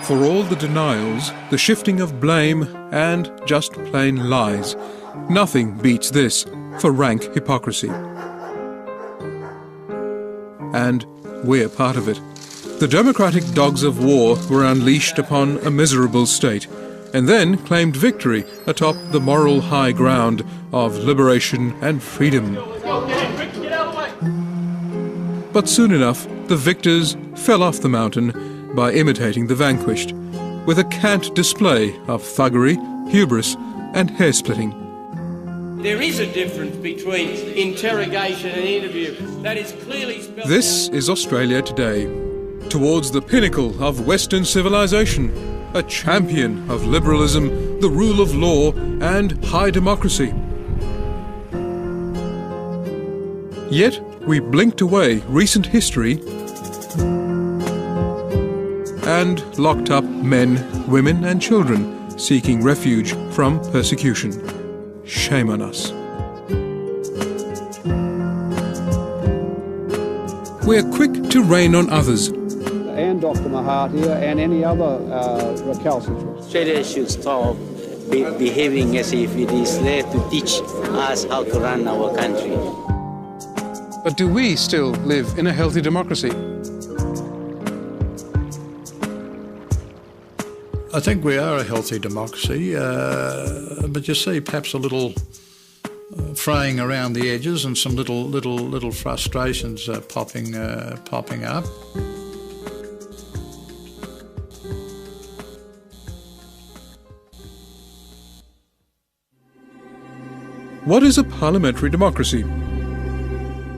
For all the denials, the shifting of blame, and just plain lies, nothing beats this for rank hypocrisy. And we're part of it. The democratic dogs of war were unleashed upon a miserable state, and then claimed victory atop the moral high ground of liberation and freedom. But soon enough, the victors fell off the mountain by imitating the vanquished, with a cant display of thuggery, hubris, and hair-splitting. There is a difference between interrogation and interview. That is clearly spelled This is Australia today, towards the pinnacle of Western civilization, a champion of liberalism, the rule of law, and high democracy. Yet we blinked away recent history and locked up men, women, and children seeking refuge from persecution. Shame on us. We're quick to rain on others. And Dr. Mahathir and any other recalcitrants. Australia should stop behaving as if it is there to teach us how to run our country. But do we still live in a healthy democracy? I think we are a healthy democracy, but you see perhaps a little fraying around the edges and some little frustrations popping up. What is a parliamentary democracy?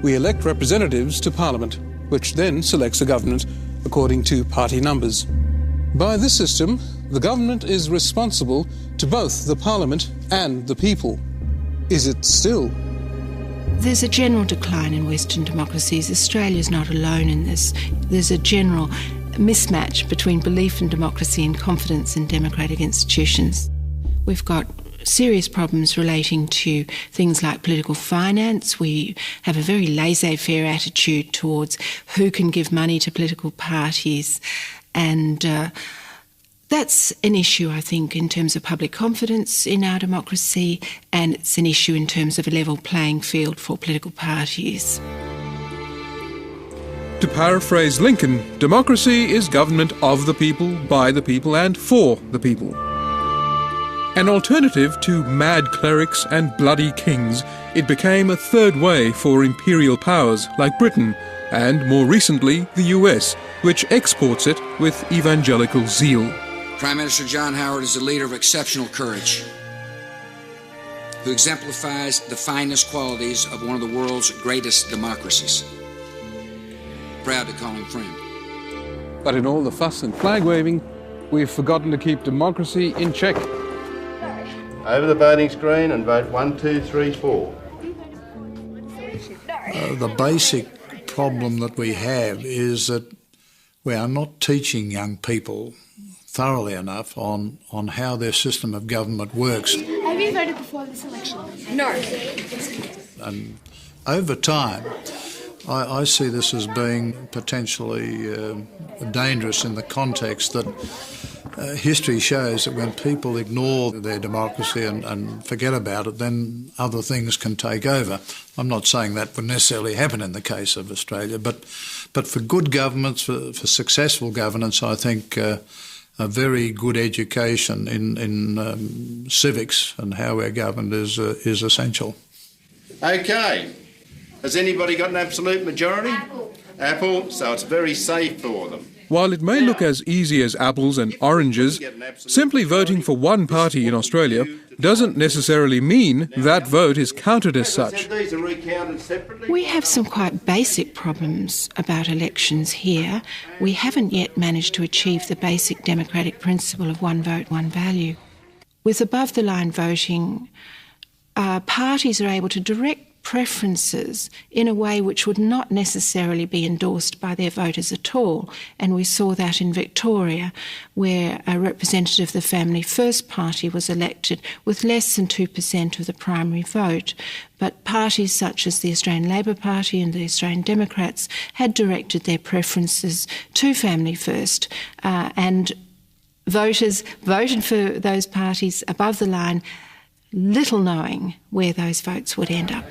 We elect representatives to Parliament, which then selects a government according to party numbers. By this system, the government is responsible to both the Parliament and the people. Is it still? There's a general decline in Western democracies. Australia's not alone in this. There's a general mismatch between belief in democracy and confidence in democratic institutions. We've got serious problems relating to things like political finance. We have a very laissez-faire attitude towards who can give money to political parties, and that's an issue, I think, in terms of public confidence in our democracy, and it's an issue in terms of a level playing field for political parties. To paraphrase Lincoln, democracy is government of the people, by the people, and for the people. An alternative to mad clerics and bloody kings, it became a third way for imperial powers like Britain and, more recently, the US, which exports it with evangelical zeal. Prime Minister John Howard is a leader of exceptional courage, who exemplifies the finest qualities of one of the world's greatest democracies. Proud to call him friend. But in all the fuss and flag-waving, we've forgotten to keep democracy in check. Over the voting screen and vote 1, 2, 3, 4. The basic problem that we have is that we are not teaching young people thoroughly enough on how their system of government works. Have you voted before this election? No. And over time, I see this as being potentially dangerous in the context that history shows that when people ignore their democracy and forget about it, then other things can take over. I'm not saying that would necessarily happen in the case of Australia, but for good governments, for successful governance, I think a very good education in civics and how we're governed is essential. Okay. Has anybody got an absolute majority? Apple, so it's very safe for them. While it may look as easy as apples and oranges, simply voting for one party in Australia doesn't necessarily mean that vote is counted as such. We have some quite basic problems about elections here. We haven't yet managed to achieve the basic democratic principle of one vote, one value. With above-the-line voting, parties are able to direct preferences in a way which would not necessarily be endorsed by their voters at all. And we saw that in Victoria, where a representative of the Family First Party was elected with less than 2% of the primary vote. But parties such as the Australian Labor Party and the Australian Democrats had directed their preferences to Family First, and voters voted for those parties above the line, little knowing where those votes would end up.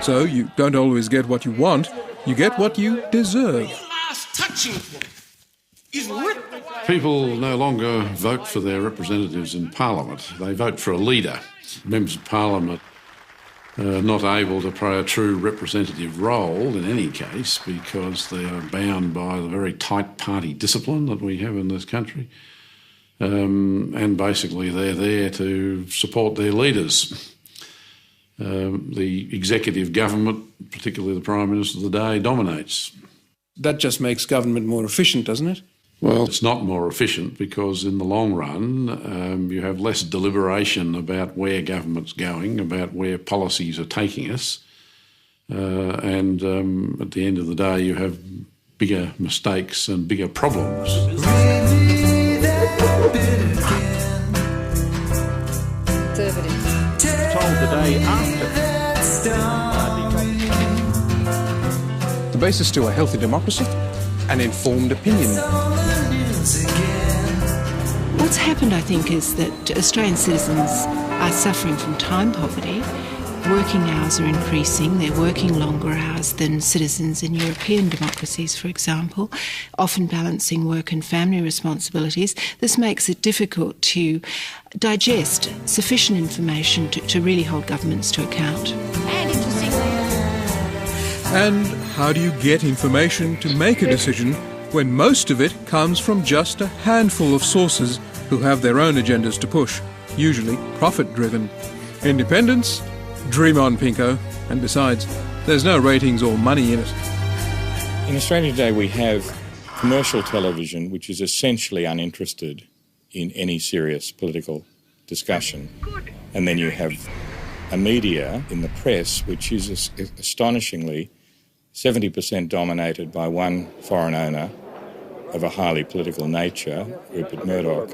So you don't always get what you want, you get what you deserve. Last touching point is written. People no longer vote for their representatives in Parliament. They vote for a leader. Members of Parliament are not able to play a true representative role in any case because they are bound by the very tight party discipline that we have in this country. And basically they're there to support their leaders. The executive government, particularly the Prime Minister of the day, dominates. That just makes government more efficient, doesn't it? Well, it's not more efficient because in the long run you have less deliberation about where government's going, about where policies are taking us, and at the end of the day you have bigger mistakes and bigger problems. Told the day after. The basis to a healthy democracy? An informed opinion. What's happened, I think, is that Australian citizens are suffering from time poverty. Working hours are increasing. They're working longer hours than citizens in European democracies, for example, often balancing work and family responsibilities. This makes it difficult to digest sufficient information to really hold governments to account. And how do you get information to make a decision when most of it comes from just a handful of sources who have their own agendas to push, usually profit-driven? Independence? Dream on, Pinko. And besides, there's no ratings or money in it. In Australia today we have commercial television which is essentially uninterested in any serious political discussion. And then you have a media in the press which is astonishingly 70% dominated by one foreign owner of a highly political nature, Rupert Murdoch,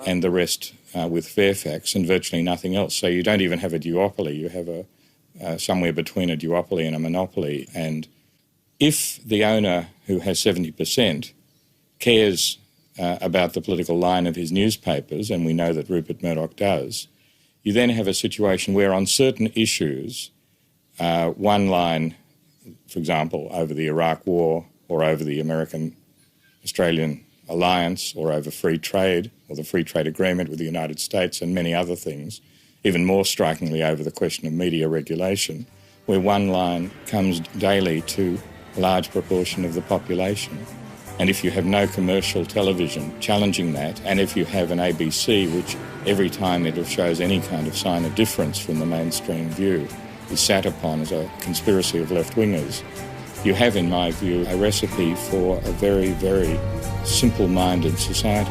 and the rest with Fairfax and virtually nothing else. So you don't even have a duopoly, you have somewhere between a duopoly and a monopoly. And if the owner who has 70% cares about the political line of his newspapers, and we know that Rupert Murdoch does, you then have a situation where on certain issues, one line, for example, over the Iraq War or over the American-Australian alliance or over free trade or the free trade agreement with the United States and many other things, even more strikingly over the question of media regulation, where one line comes daily to a large proportion of the population. And if you have no commercial television challenging that, and if you have an ABC which every time it shows any kind of sign of difference from the mainstream view is sat upon as a conspiracy of left-wingers, you have, in my view, a recipe for a very, very simple-minded society.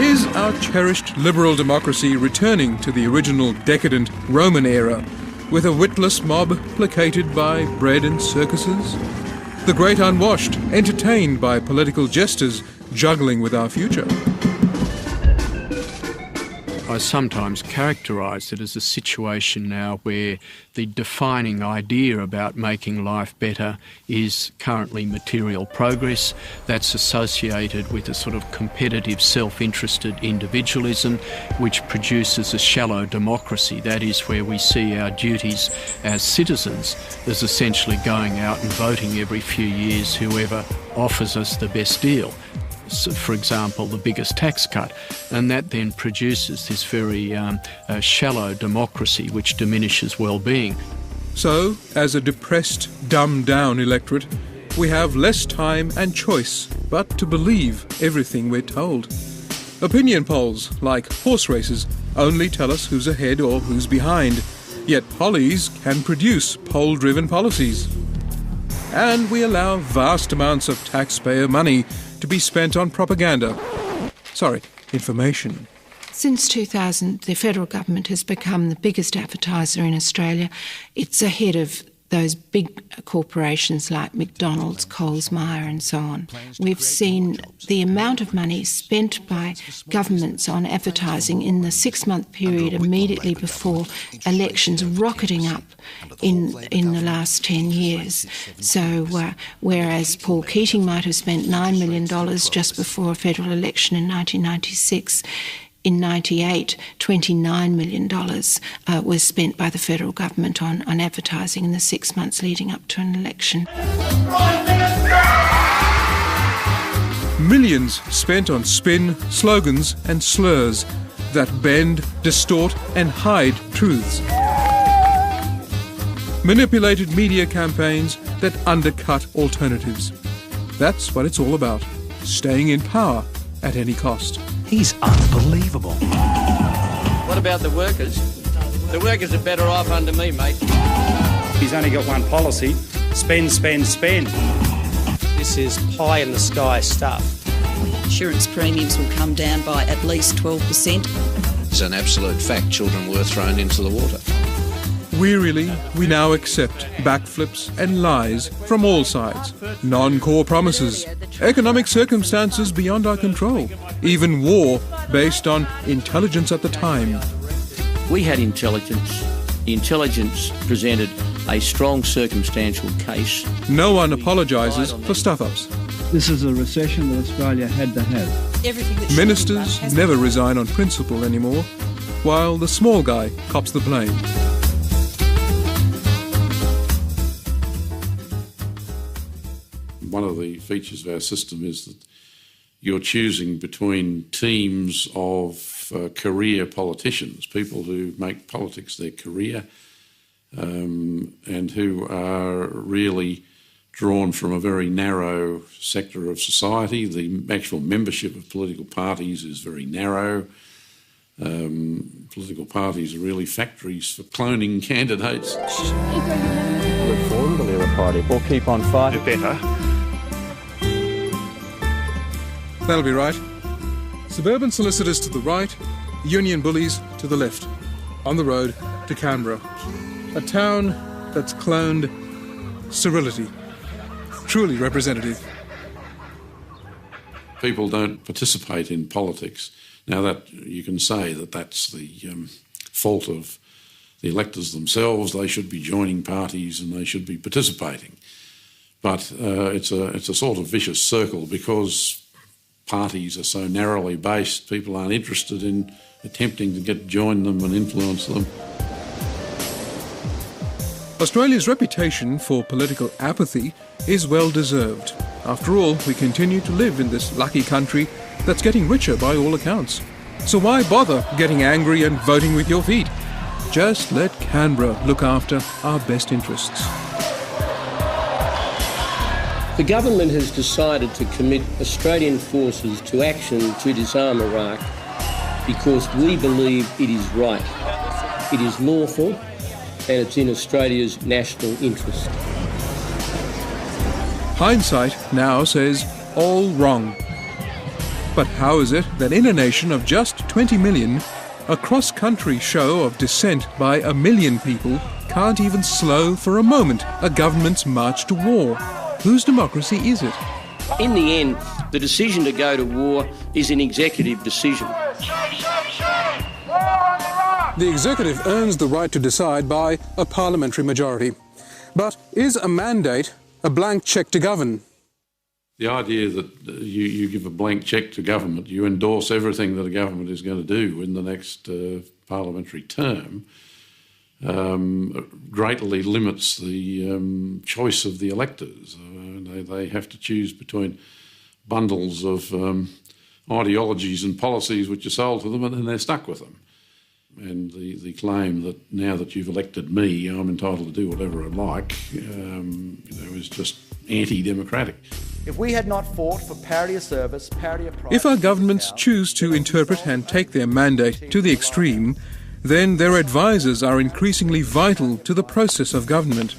Is our cherished liberal democracy returning to the original decadent Roman era, with a witless mob placated by bread and circuses? The great unwashed, entertained by political jesters, juggling with our future? I sometimes characterise it as a situation now where the defining idea about making life better is currently material progress. That's associated with a sort of competitive, self-interested individualism, which produces a shallow democracy. That is where we see our duties as citizens as essentially going out and voting every few years whoever offers us the best deal. For example, the biggest tax cut, and that then produces this very shallow democracy which diminishes well-being. So, as a depressed, dumbed-down electorate, we have less time and choice but to believe everything we're told. Opinion polls, like horse races, only tell us who's ahead or who's behind, yet pollies can produce poll-driven policies. And we allow vast amounts of taxpayer money to be spent on propaganda. Information. Since 2000, the federal government has become the biggest advertiser in Australia. It's ahead of those big corporations like McDonald's, Coles, Myer and so on. We've seen the amount of money spent by governments on advertising in the 6-month period immediately before elections rocketing up in the last 10 years. So whereas Paul Keating might have spent $9 million just before a federal election in 1996, in 1998, $29 million was spent by the federal government on advertising in the 6 months leading up to an election. Millions spent on spin, slogans and slurs that bend, distort and hide truths. Manipulated media campaigns that undercut alternatives. That's what it's all about, staying in power at any cost. He's unbelievable. What about the workers? The workers are better off under me, mate. He's only got one policy: spend, spend, spend. This is pie-in-the-sky stuff. Insurance premiums will come down by at least 12%. It's an absolute fact. Children were thrown into the water. Wearily, we now accept backflips and lies from all sides. Non-core promises, economic circumstances beyond our control, even war based on intelligence at the time. We had intelligence. The intelligence presented a strong circumstantial case. No one apologises for stuff-ups. This is a recession that Australia had to have. Ministers never resign on principle anymore, while the small guy cops the blame. One of the features of our system is that you're choosing between teams of career politicians, people who make politics their career, and who are really drawn from a very narrow sector of society. The actual membership of political parties is very narrow. Political parties are really factories for cloning candidates. Reform the Labor Party or keep on fighting. Do better. That'll be right. Suburban solicitors to the right, union bullies to the left. On the road to Canberra. A town that's cloned sterility. Truly representative. People don't participate in politics. Now that you can say that that's the fault of the electors themselves. They should be joining parties and they should be participating. But it's a sort of vicious circle because parties are so narrowly based, people aren't interested in attempting to join them and influence them. Australia's reputation for political apathy is well deserved. After all, we continue to live in this lucky country that's getting richer by all accounts. So why bother getting angry and voting with your feet? Just let Canberra look after our best interests. The government has decided to commit Australian forces to action to disarm Iraq because we believe it is right. It is lawful and it's in Australia's national interest. Hindsight now says all wrong. But how is it that in a nation of just 20 million, a cross-country show of dissent by 1 million people can't even slow for a moment a government's march to war? Whose democracy is it? In the end, the decision to go to war is an executive decision. The executive earns the right to decide by a parliamentary majority. But is a mandate a blank cheque to govern? The idea that you give a blank cheque to government, you endorse everything that a government is going to do in the next parliamentary term, greatly limits the choice of the electors. They have to choose between bundles of ideologies and policies which are sold to them, and then they're stuck with them. And the claim that now that you've elected me, I'm entitled to do whatever I like, is just anti-democratic. If we had not fought for parity of service, parity of price... If our governments choose to interpret and take their mandate to the extreme, then their advisers are increasingly vital to the process of government.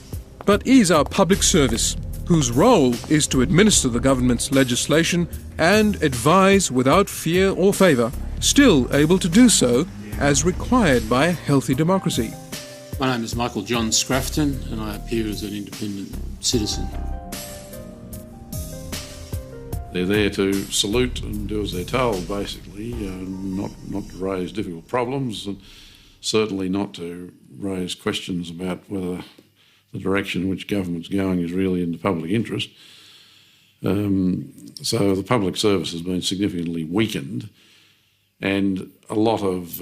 But is our public service, whose role is to administer the government's legislation and advise without fear or favour, still able to do so as required by a healthy democracy? My name is Michael John Scrafton and I appear as an independent citizen. They're there to salute and do as they're told, basically, not to raise difficult problems and certainly not to raise questions about whether the direction in which government's going is really in the public interest. So the public service has been significantly weakened, and a lot of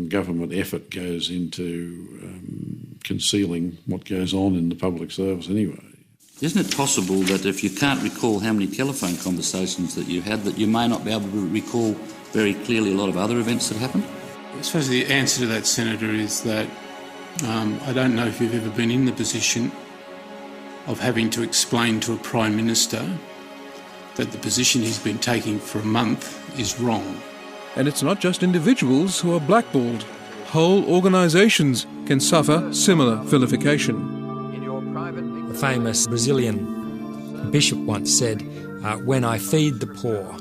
government effort goes into concealing what goes on in the public service anyway. Isn't it possible that if you can't recall how many telephone conversations that you had, that you may not be able to recall very clearly a lot of other events that happened? I suppose the answer to that, Senator, is that I don't know if you've ever been in the position of having to explain to a Prime Minister that the position he's been taking for a month is wrong. And it's not just individuals who are blackballed. Whole organisations can suffer similar vilification. A famous Brazilian bishop once said, when I feed the poor,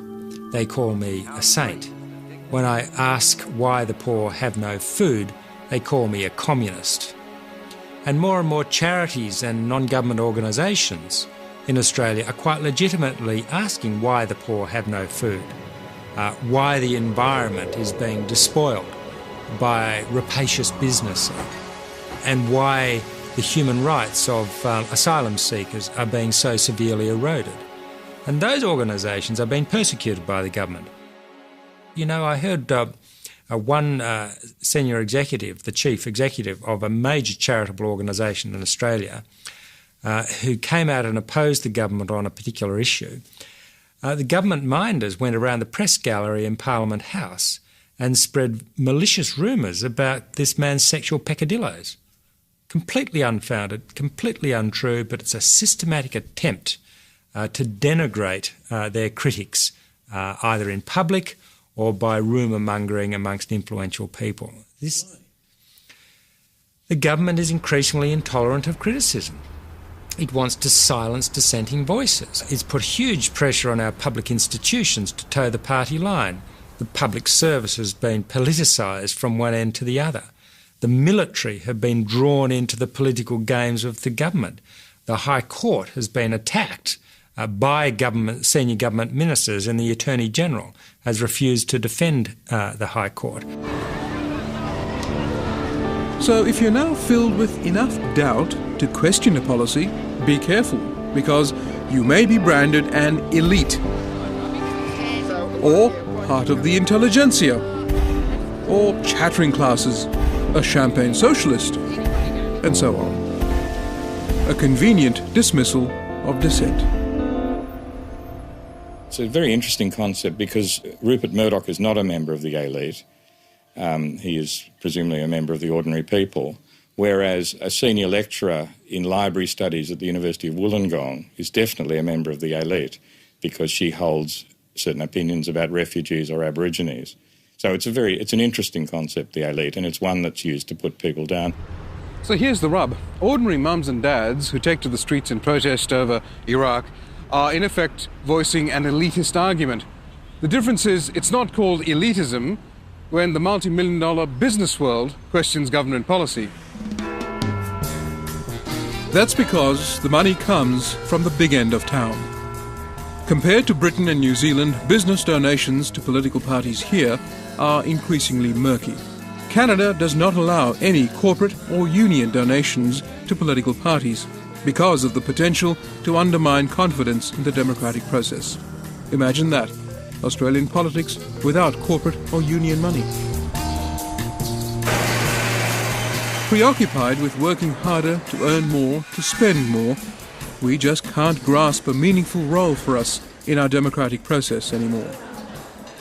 they call me a saint. When I ask why the poor have no food, they call me a communist. And more charities and non-government organisations in Australia are quite legitimately asking why the poor have no food, why the environment is being despoiled by rapacious business, and why the human rights of asylum seekers are being so severely eroded. And those organisations are being persecuted by the government. You know, I heard one senior executive, the chief executive of a major charitable organisation in Australia, who came out and opposed the government on a particular issue. The government minders went around the press gallery in Parliament House and spread malicious rumours about this man's sexual peccadilloes. Completely unfounded, completely untrue, but it's a systematic attempt to denigrate their critics, either in public or by rumour mongering amongst influential people. The government is increasingly intolerant of criticism. It wants to silence dissenting voices. It's put huge pressure on our public institutions to toe the party line. The public service has been politicised from one end to the other. The military have been drawn into the political games of the government. The High Court has been attacked by senior government ministers, and the Attorney-General has refused to defend the High Court. So if you're now filled with enough doubt to question a policy, be careful, because you may be branded an elite, or part of the intelligentsia, or chattering classes, a champagne socialist, and so on. A convenient dismissal of dissent. It's a very interesting concept because Rupert Murdoch is not a member of the elite. He is presumably a member of the ordinary people, whereas a senior lecturer in library studies at the University of Wollongong is definitely a member of the elite because she holds certain opinions about refugees or Aborigines. So it's an interesting concept, the elite, and it's one that's used to put people down. So here's the rub. Ordinary mums and dads who take to the streets in protest over Iraq are in effect voicing an elitist argument. The difference is it's not called elitism when the multi-million-dollar business world questions government policy. That's because the money comes from the big end of town. Compared to Britain and New Zealand, business donations to political parties here are increasingly murky. Canada does not allow any corporate or union donations to political parties because of the potential to undermine confidence in the democratic process. Imagine that, Australian politics without corporate or union money. Preoccupied with working harder to earn more, to spend more, we just can't grasp a meaningful role for us in our democratic process anymore.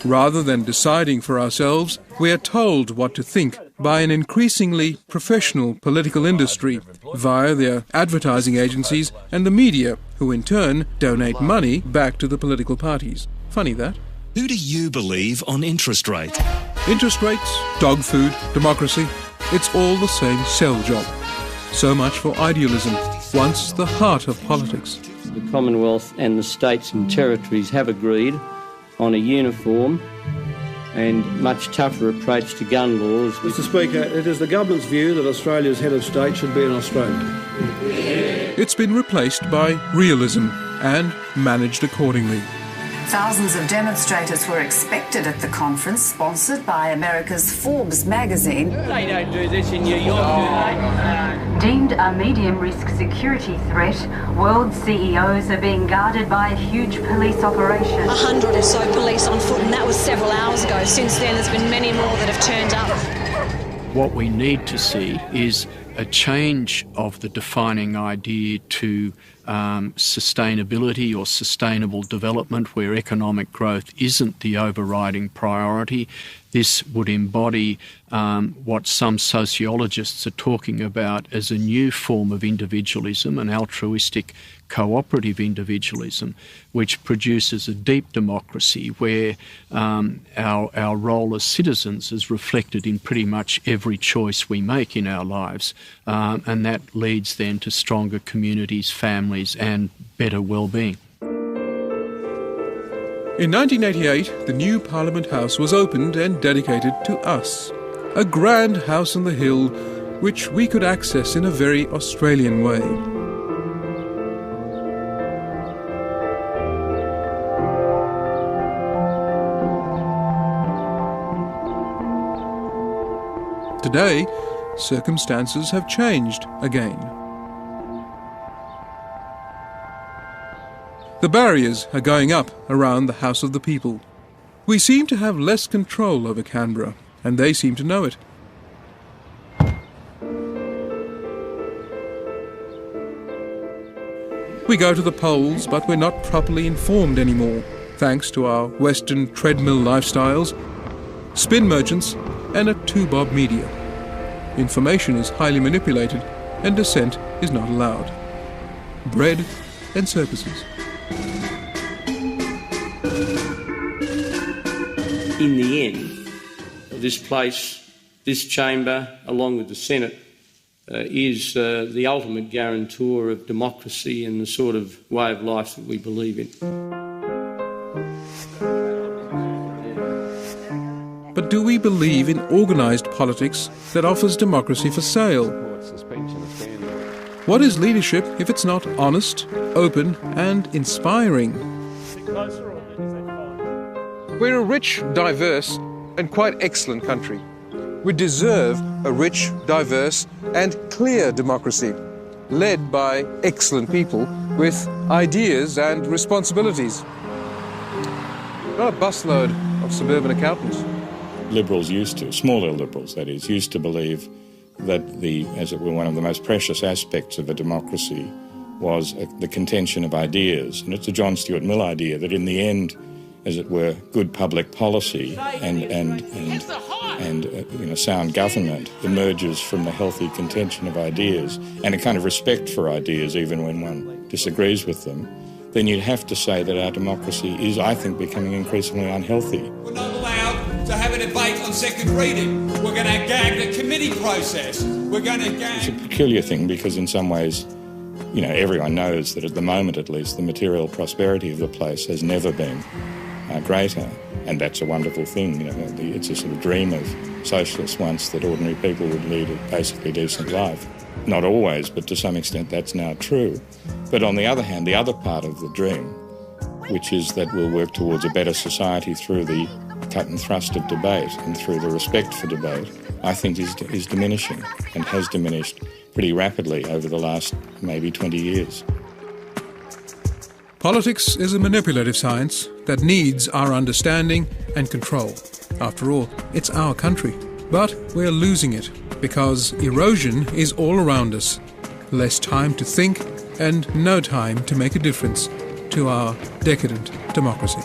Rather than deciding for ourselves, we are told what to think by an increasingly professional political industry via their advertising agencies and the media, who in turn donate money back to the political parties. Funny that. Who do you believe on interest rate? Interest rates, dog food, democracy, it's all the same sell job. So much for idealism, once the heart of politics. The Commonwealth and the states and territories have agreed on a uniform and much tougher approach to gun laws. Mr Speaker, it is the government's view that Australia's head of state should be an Australian. It's been replaced by realism and managed accordingly. Thousands of demonstrators were expected at the conference, sponsored by America's Forbes magazine. They don't do this in New York, do they? Deemed a medium-risk security threat, world CEOs are being guarded by a huge police operation. 100 or so police on foot, and that was several hours ago. Since then, there's been many more that have turned up. What we need to see is a change of the defining idea to sustainability or sustainable development, where economic growth isn't the overriding priority. This would embody what some sociologists are talking about as a new form of individualism, an altruistic cooperative individualism, which produces a deep democracy where our role as citizens is reflected in pretty much every choice we make in our lives, and that leads then to stronger communities, families and better well-being. In 1988, the new Parliament House was opened and dedicated to us. A grand house on the hill which we could access in a very Australian way. Today, circumstances have changed again. The barriers are going up around the House of the People. We seem to have less control over Canberra, and they seem to know it. We go to the polls, but we're not properly informed anymore, thanks to our Western treadmill lifestyles, spin merchants, and a two-bob media. Information is highly manipulated, and dissent is not allowed. Bread and circuses. In the end, this place, this chamber, along with the Senate, is the ultimate guarantor of democracy and the sort of way of life that we believe in. But do we believe in organised politics that offers democracy for sale? What is leadership if it's not honest, open and inspiring? We're a rich, diverse and quite excellent country. We deserve a rich, diverse and clear democracy, led by excellent people with ideas and responsibilities. Not a busload of suburban accountants. Liberals used to, smaller liberals that is, used to believe that as it were, one of the most precious aspects of a democracy was the contention of ideas. And it's a John Stuart Mill idea that in the end, as it were, good public policy and sound government emerges from the healthy contention of ideas and a kind of respect for ideas even when one disagrees with them, then you'd have to say that our democracy is, I think, becoming increasingly unhealthy. We're not allowed to have a debate on second reading. We're going to gag the committee process. We're going to gag... It's a peculiar thing because in some ways, everyone knows that at the moment at least the material prosperity of the place has never been greater, and that's a wonderful thing. It's a sort of dream of socialists once that ordinary people would lead a basically decent life. Not always, but to some extent that's now true. But on the other hand, the other part of the dream, which is that we'll work towards a better society through the cut and thrust of debate and through the respect for debate, I think is diminishing and has diminished pretty rapidly over the last maybe 20 years. Politics is a manipulative science that needs our understanding and control. After all, it's our country. But we're losing it because erosion is all around us. Less time to think and no time to make a difference to our decadent democracy.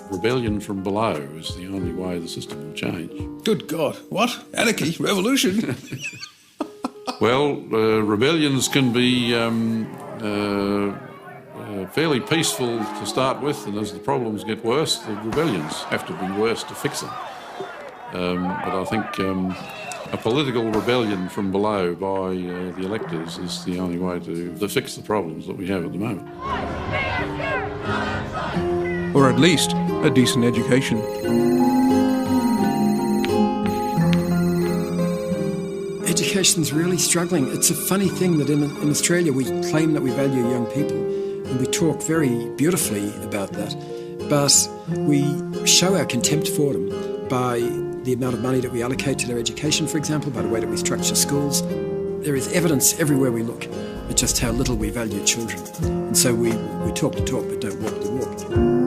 Rebellion from below is the only way the system will change. Good God, what? Anarchy? Revolution? Well, rebellions can be fairly peaceful to start with, and as the problems get worse, the rebellions have to be worse to fix them. But I think a political rebellion from below by the electors is the only way to fix the problems that we have at the moment. or at least a decent education. Education's really struggling. It's a funny thing that in Australia we claim that we value young people, and we talk very beautifully about that, but we show our contempt for them by the amount of money that we allocate to their education, for example, by the way that we structure schools. There is evidence everywhere we look at just how little we value children. And so we talk the talk but don't walk the walk.